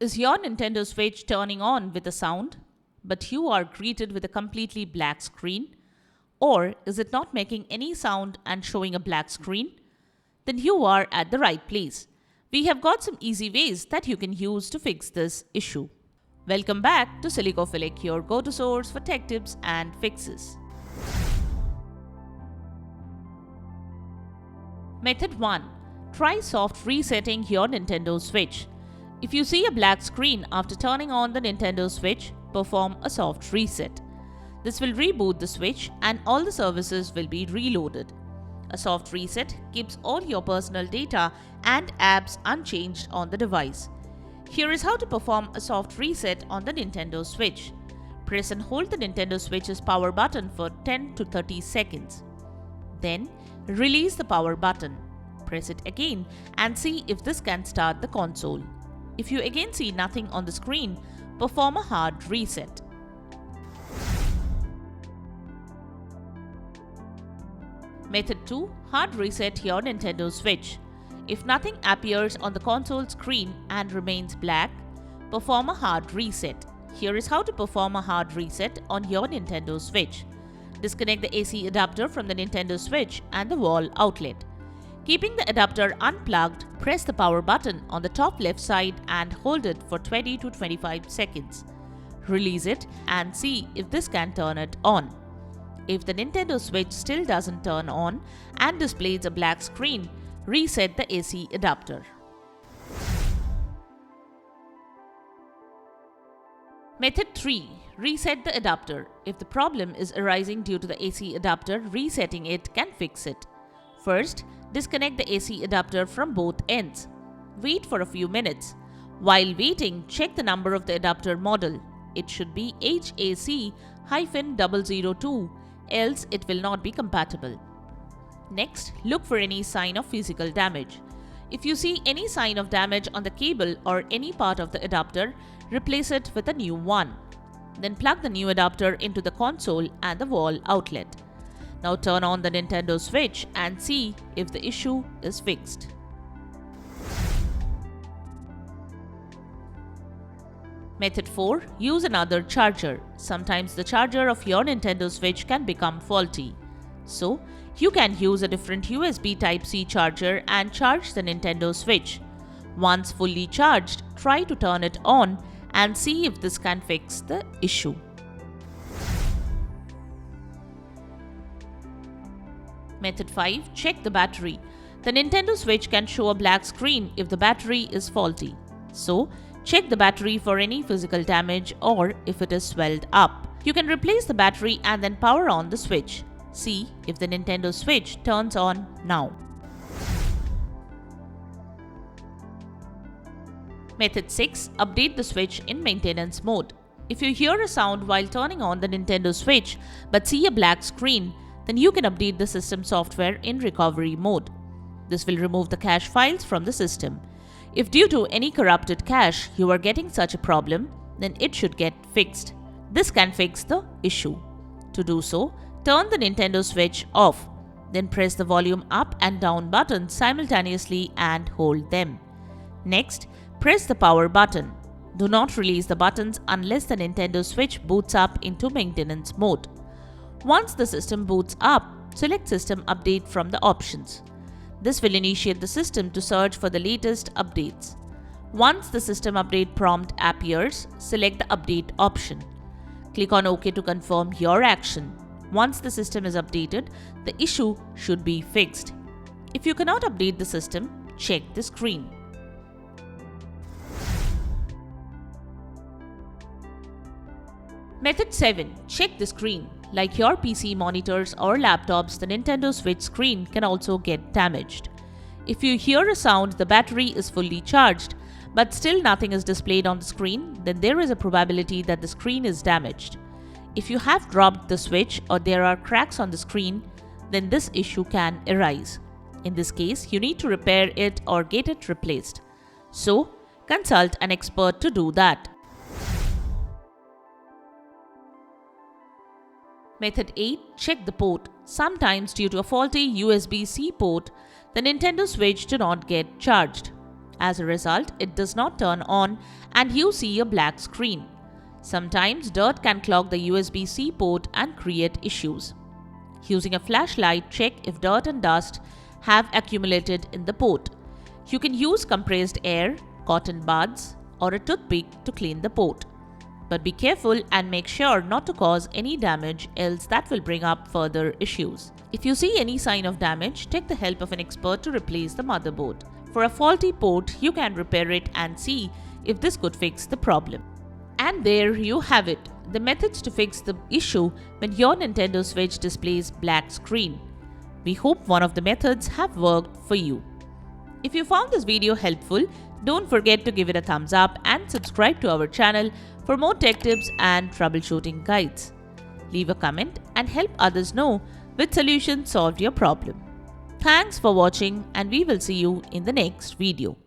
Is your Nintendo Switch turning on with a sound, but you are greeted with a completely black screen? Or is it not making any sound and showing a black screen? Then you are at the right place. We have got some easy ways that you can use to fix this issue. Welcome back to Silicophilic, your go-to source for tech tips and fixes. Method 1. Try soft resetting your Nintendo Switch. If you see a black screen after turning on the Nintendo Switch, perform a soft reset. This will reboot the Switch and all the services will be reloaded. A soft reset keeps all your personal data and apps unchanged on the device. Here is how to perform a soft reset on the Nintendo Switch. Press and hold the Nintendo Switch's power button for 10 to 30 seconds. Then, release the power button. Press it again and see if this can start the console. If you again see nothing on the screen, perform a hard reset. Method 2. Hard reset your Nintendo Switch. If nothing appears on the console screen and remains black, perform a hard reset. Here is how to perform a hard reset on your Nintendo Switch. Disconnect the AC adapter from the Nintendo Switch and the wall outlet. Keeping the adapter unplugged, press the power button on the top left side and hold it for 20 to 25 seconds. Release it and see if this can turn it on. If the Nintendo Switch still doesn't turn on and displays a black screen, reset the AC adapter. Method 3. Reset the adapter. If the problem is arising due to the AC adapter, resetting it can fix it. First, disconnect the AC adapter from both ends. Wait for a few minutes. While waiting, check the number of the adapter model. It should be HAC-002, else it will not be compatible. Next, look for any sign of physical damage. If you see any sign of damage on the cable or any part of the adapter, replace it with a new one. Then plug the new adapter into the console and the wall outlet. Now turn on the Nintendo Switch and see if the issue is fixed. Method 4. Use another charger. Sometimes the charger of your Nintendo Switch can become faulty. So, you can use a different USB Type-C charger and charge the Nintendo Switch. Once fully charged, try to turn it on and see if this can fix the issue. Method 5. Check the battery. The Nintendo Switch can show a black screen if the battery is faulty. So, check the battery for any physical damage or if it is swelled up. You can replace the battery and then power on the Switch. See if the Nintendo Switch turns on now. Method 6. Update the Switch in maintenance mode. If you hear a sound while turning on the Nintendo Switch but see a black screen, then you can update the system software in recovery mode. This will remove the cache files from the system. If due to any corrupted cache you are getting such a problem, then it should get fixed. This can fix the issue. To do so, turn the Nintendo Switch off. Then press the volume up and down buttons simultaneously and hold them. Next, press the power button. Do not release the buttons unless the Nintendo Switch boots up into maintenance mode. Once the system boots up, select System Update from the options. This will initiate the system to search for the latest updates. Once the System Update prompt appears, select the Update option. Click on OK to confirm your action. Once the system is updated, the issue should be fixed. If you cannot update the system, check the screen. Method 7. Check the screen. Like your PC monitors or laptops, the Nintendo Switch screen can also get damaged. If you hear a sound the battery is fully charged, but still nothing is displayed on the screen, then there is a probability that the screen is damaged. If you have dropped the Switch or there are cracks on the screen, then this issue can arise. In this case, you need to repair it or get it replaced. So, consult an expert to do that. Method 8. Check the port. Sometimes due to a faulty USB-C port, the Nintendo Switch do not get charged. As a result, it does not turn on and you see a black screen. Sometimes dirt can clog the USB-C port and create issues. Using a flashlight, check if dirt and dust have accumulated in the port. You can use compressed air, cotton buds, or a toothpick to clean the port. But be careful and make sure not to cause any damage, else that will bring up further issues. If you see any sign of damage, take the help of an expert to replace the motherboard. For a faulty port, you can repair it and see if this could fix the problem. And there you have it, the methods to fix the issue when your Nintendo Switch displays black screen. We hope one of the methods have worked for you. If you found this video helpful, don't forget to give it a thumbs up and subscribe to our channel for more tech tips and troubleshooting guides. Leave a comment and help others know which solution solved your problem. Thanks for watching and we will see you in the next video.